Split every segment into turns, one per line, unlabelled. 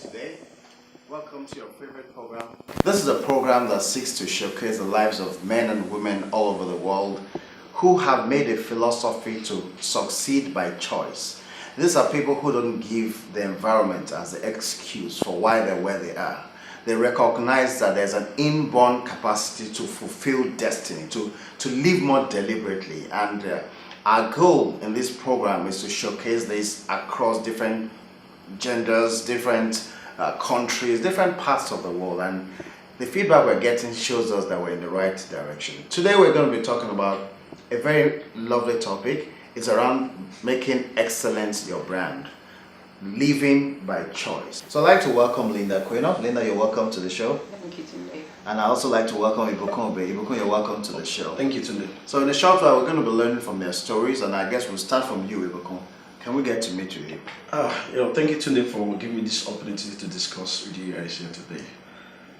today. Welcome to your favorite program. This is a program that seeks to showcase the lives of men and women all over the world who have made a philosophy to succeed by choice. These are people who don't give the environment as the excuse for why they're where they are. They recognize that there's an inborn capacity to fulfill destiny, to live more deliberately. And our goal in this program is to showcase this across different genders, different countries, different parts of the world. And the feedback we're getting shows us that we're in the right direction. Today we're going to be talking about a very lovely topic. It's around making excellence your brand. Living by choice. So I'd like to welcome Linda Quaynor. Linda, you're welcome to the show.
Thank you, Tunde.
And I also like to welcome Ibuku Obe. Ibuku, you're welcome to the show.
Thank you, Tunde.
So in a short while, we're going to be learning from their stories, and I guess we'll start from you, Ibuku. Can we get to meet you?
Thank you, Tunde, for giving me this opportunity to discuss with you guys here today.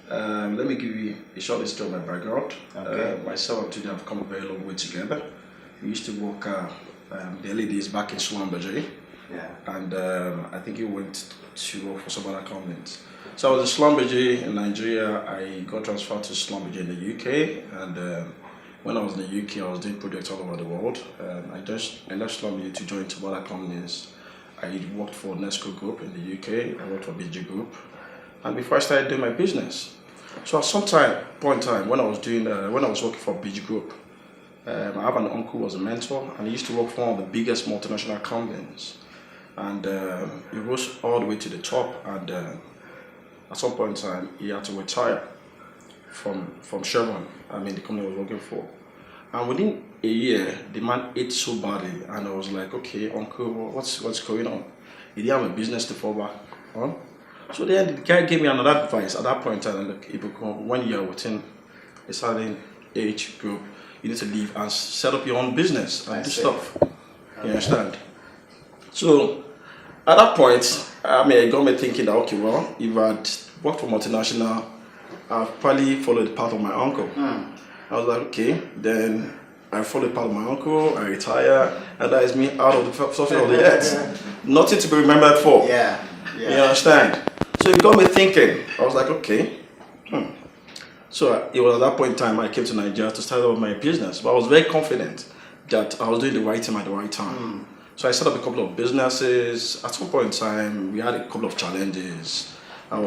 Let me give you a short history of my background.
Okay.
Myself and Tunde have come a very long way together. We used to work the early days back in Schlumberger.
Yeah.
And I think he went to work for some other companies. So I was in Schlumberger in Nigeria. I got transferred to Schlumberger in the UK, and when I was in the UK, I was doing projects all over the world. I left Schlumberger to join some other companies. I worked for Nesco Group in the UK. I worked for BG Group, and before I started doing my business, so at some point in time when I was working for BG Group, I have an uncle who was a mentor, and he used to work for one of the biggest multinational companies. And he rose all the way to the top, and at some point in time he had to retire from Chevron, the company I was working for. And within a year the man ate so badly, and I was like, okay, uncle, what's going on? He didn't have a business to fall back on. So then the guy gave me another advice at that point in time, like, when you're within a certain age group, you need to leave and set up your own business and do stuff. You understand? So at that point, it got me thinking that, okay, well, if I'd worked for multinational, I'd probably followed the path of my uncle. I was like, okay, then I followed the path of my uncle, I retire, and that is me out of the surface of the earth. Nothing to be remembered for.
Yeah.
You understand? So it got me thinking. I was like, okay. So it was at that point in time I came to Nigeria to start up my business. But I was very confident that I was doing the right thing at the right time. So I set up a couple of businesses. At some point in time, we had a couple of challenges. At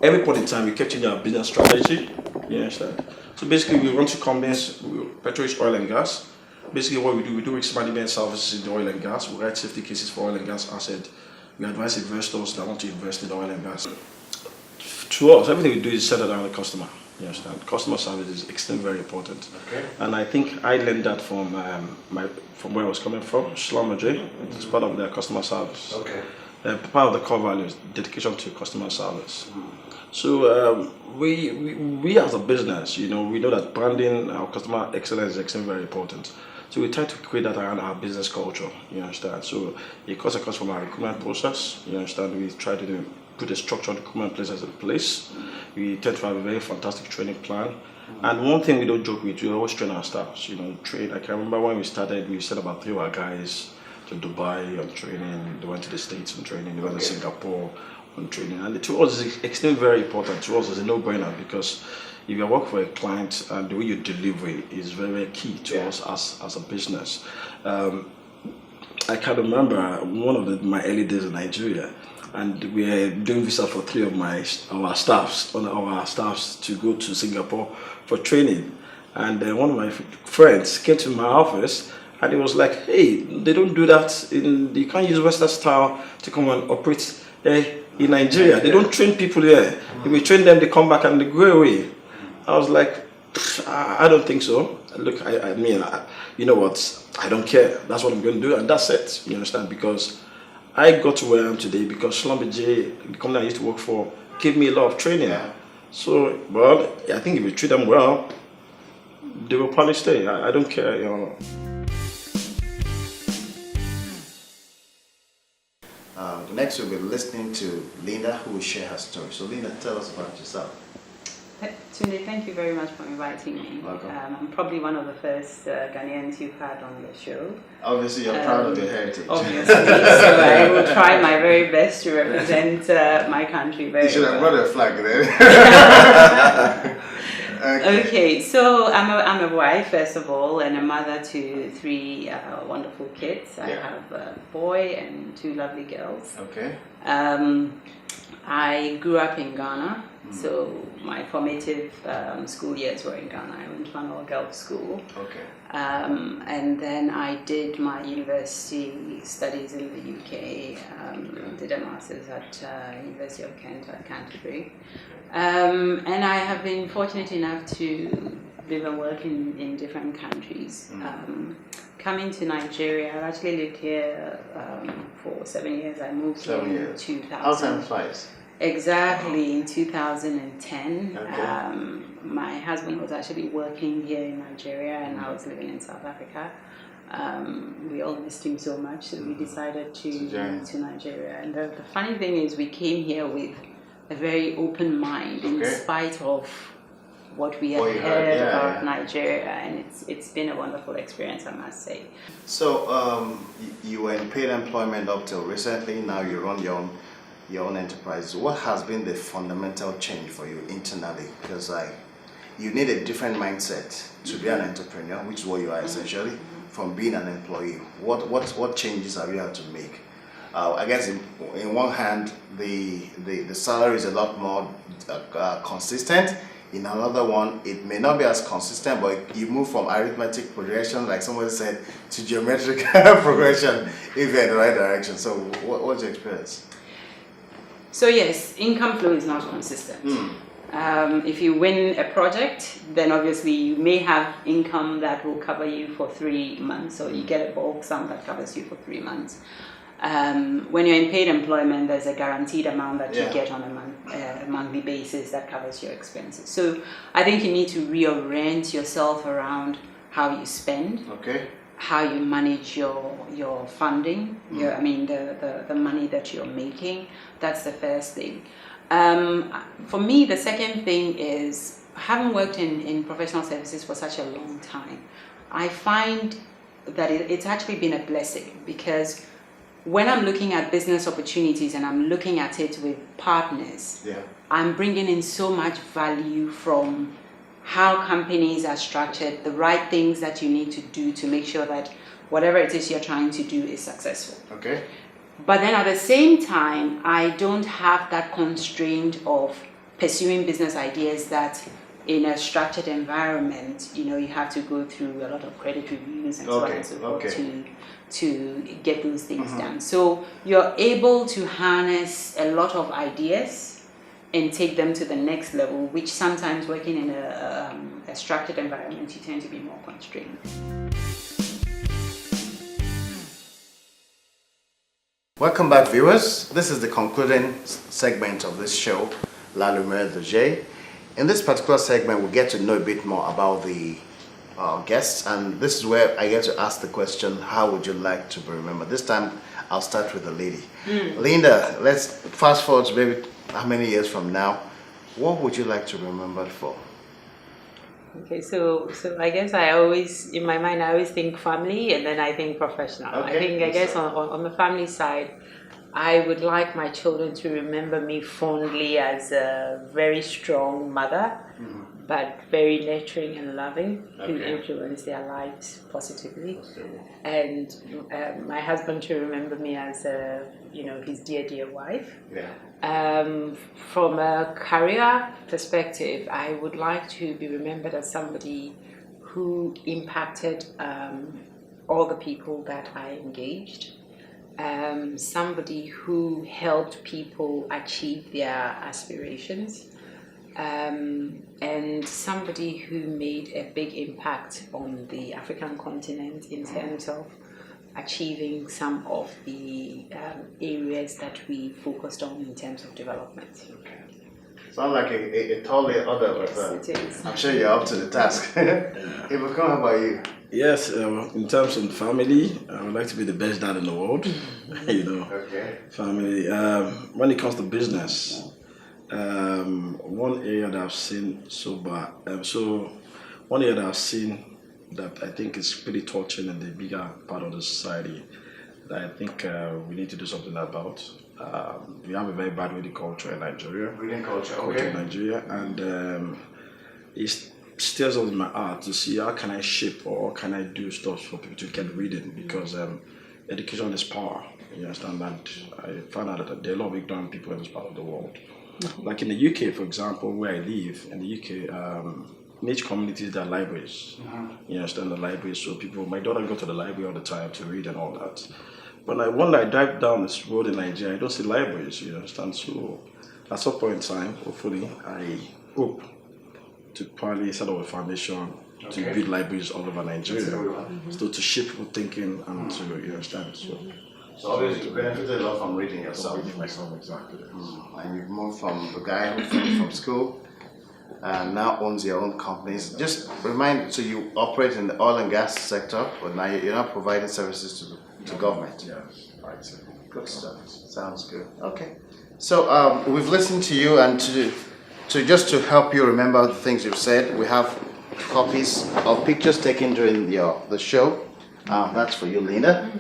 every point in time, we kept changing our business strategy. You understand? So basically, we run two companies, Petrorix Oil Gas. Basically, what we do risk management services in the oil and gas. We write safety cases for oil and gas assets. We advise investors that want to invest in the oil and gas. To us, everything we do is centered around the customer. You understand? Customer service is extremely very important.
Okay.
And I think I learned that from where I was coming from, Schlumberger. It's part of their customer service.
Okay.
Part of the core values, dedication to customer service. So we as a business, we know that branding, our customer excellence is extremely very important. So we try to create that around our business culture. You understand? So it comes across from our recruitment process. You understand? We try to put a structured recruitment process in place. We tend to have a very fantastic training plan. And one thing we don't joke with, we always train our staffs. Train. I can remember when we started, we sent about 3 of our guys to Dubai on training. They went to the States on training. They went to Singapore on training. And to us, it's extremely very important. To us, it's a no-brainer, because if you work for a client and the way you deliver is very, very key to us as a business. I can remember one of my early days in Nigeria, and we were doing visa for 3 of our staffs to go to Singapore for training. And one of my friends came to my office, and he was like, hey, they don't do that. You can't use Western style to come and operate in Nigeria. They don't train people here. If we train them, they come back and they go away. I was like, I don't think so. Look, you know what? I don't care. That's what I'm going to do, and that's it. You understand? Because I got to where I am today because Schlumberger, the company I used to work for, gave me a lot of training.
Yeah.
So, well, I think if you treat them well, they will probably stay. I don't care.
Next we'll be listening to Linda, who will share her story. So Linda, tell us about yourself.
Tunde, thank you very much for inviting me.
Welcome.
I'm probably one of the first Ghanaians you've had on the show.
Obviously, you're proud of your heritage.
Obviously, so I will try my very best to represent my country very well.
You should have brought a flag then.
Okay, so I'm a wife, first of all, and a mother to 3 wonderful kids. I have a boy and 2 lovely girls.
Okay.
I grew up in Ghana, so my formative school years were in Ghana. I went to an all-girls school.
Okay.
And then I did my university studies in the UK, did a master's at University of Kent at Canterbury. And I have been fortunate enough to live and work in different countries. Coming to Nigeria, I've actually lived here for 7 years. I moved here in 2000.
How time flies.
Exactly, in 2010.
Okay.
My husband was actually working here in Nigeria and I was living in South Africa. We all missed him so much, so we decided to move to Nigeria. And the funny thing is we came here with a very open mind in spite of what we had heard about Nigeria, and it's been a wonderful experience, I must say.
So you were in paid employment up till recently. Now you run your own enterprise. What has been the fundamental change for you internally? Because you need a different mindset to be an entrepreneur, which is what you are essentially, from being an employee. What changes have you had to make? I guess in one hand, the salary is a lot more consistent. In another one, it may not be as consistent, but you move from arithmetic progression, like somebody said, to geometric progression if you're in the right direction. So what's your experience?
So yes, income flow is not consistent. If you win a project, then obviously you may have income that will cover you for 3 months, or you get a bulk sum that covers you for 3 months. When you're in paid employment, there's a guaranteed amount that you get on a monthly basis that covers your expenses. So I think you need to reorient yourself around how you spend, how you manage your funding, the money that you're making. That's the first thing. For me, the second thing is, having worked in professional services for such a long time, I find that it's actually been a blessing, because when I'm looking at business opportunities and I'm looking at it with partners, I'm bringing in so much value from how companies are structured, the right things that you need to do to make sure that whatever it is you're trying to do is successful. Okay. But then at the same time, I don't have that constraint of pursuing business ideas that in a structured environment, you have to go through a lot of credit reviews and so on and so forth to get those things done. So you're able to harness a lot of ideas and take them to the next level, which sometimes working in a structured environment, you tend to be more constrained.
Welcome back, viewers. This is the concluding segment of this show, La Lumiere de J. In this particular segment, we'll get to know a bit more about the guests, and this is where I get to ask the question, how would you like to be remembered? This time, I'll start with the lady. Linda, let's fast forward to maybe how many years from now. What would you like to be remembered for?
Okay, so I guess in my mind, I always think family, and then I think professional. I guess on the family side, I would like my children to remember me fondly as a very strong mother, but very nurturing and loving, who influence their lives positively. And my husband to remember me as his dear wife. From a career perspective, I would like to be remembered as somebody who impacted all the people that I engaged. Somebody who helped people achieve their aspirations, and somebody who made a big impact on the African continent in terms of achieving some of the areas that we focused on in terms of development.
Sound like a tall order, but
it is.
I'm sure you're up to the task. Ibuku, how about you?
Yes, in terms of family, I would like to be the best dad in the world. Family. When it comes to business, One area that I've seen one area that I've seen that I think is pretty touching in the bigger part of the society that I think we need to do something about. We have a very bad reading culture in Nigeria.
Reading culture,
In Nigeria, and it stirs up in my heart to see how can I shape or how can I do stuff for people to get reading, because education is power. You understand? And I found out that there are a lot of ignorant people in this part of the world. Like in the UK, for example, where I live, in the UK, in each community there are libraries. You understand, the libraries, so my daughter go to the library all the time to read and all that. But when I drive down this road in Nigeria, I don't see libraries, you understand? So at some point in time, hopefully, I hope to probably set up a foundation to build libraries all over Nigeria. So to shape people thinking and to, you understand?
So obviously you benefited a lot from reading yourself.
Reading myself, exactly.
And you've moved from the guy who finished from school and now owns your own companies. Just remind, so you operate in the oil and gas sector, but now you're not providing services to government.
Yes, right.
Good stuff. Sounds good. Okay. So we've listened to you, and to just to help you remember the things you've said, we have copies of pictures taken during the show. That's for you, Linda.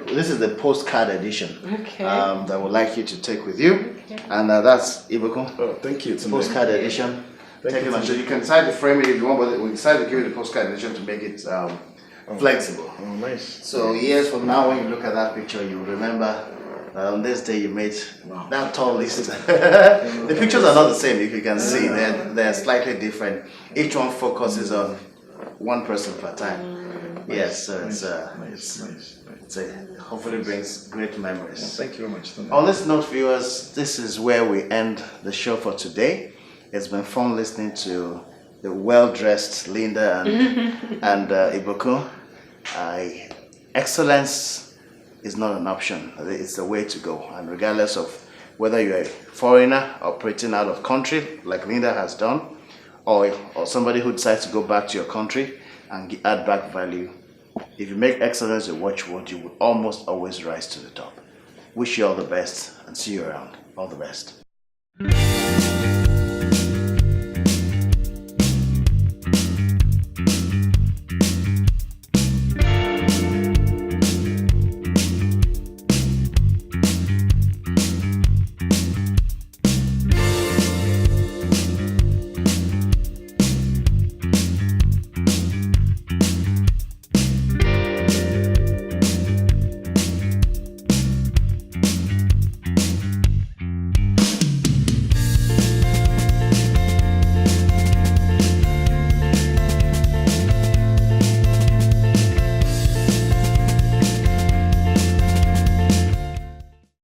This is the postcard edition that I would like you to take with you. And that's Ibuku.
Oh, thank you.
Postcard edition. Take it on. So you can decide to frame it if you want, but we decided to give you the postcard edition to make it flexible.
Oh, nice.
So years from now, when you look at that picture, you'll remember on this day you made that tall list. The pictures are not the same, if you can see. They're slightly different. Each one focuses on one person per time. Yes, so it's hopefully brings great memories.
Thank you very much.
On this note, viewers, this is where we end the show for today. It's been fun listening to the well-dressed Linda and Ibuku. Excellence is not an option. It's the way to go. And regardless of whether you're a foreigner operating out of country, like Linda has done, or somebody who decides to go back to your country and add back value, if you make excellence a watchword, you will almost always rise to the top. Wish you all the best and see you around. All the best.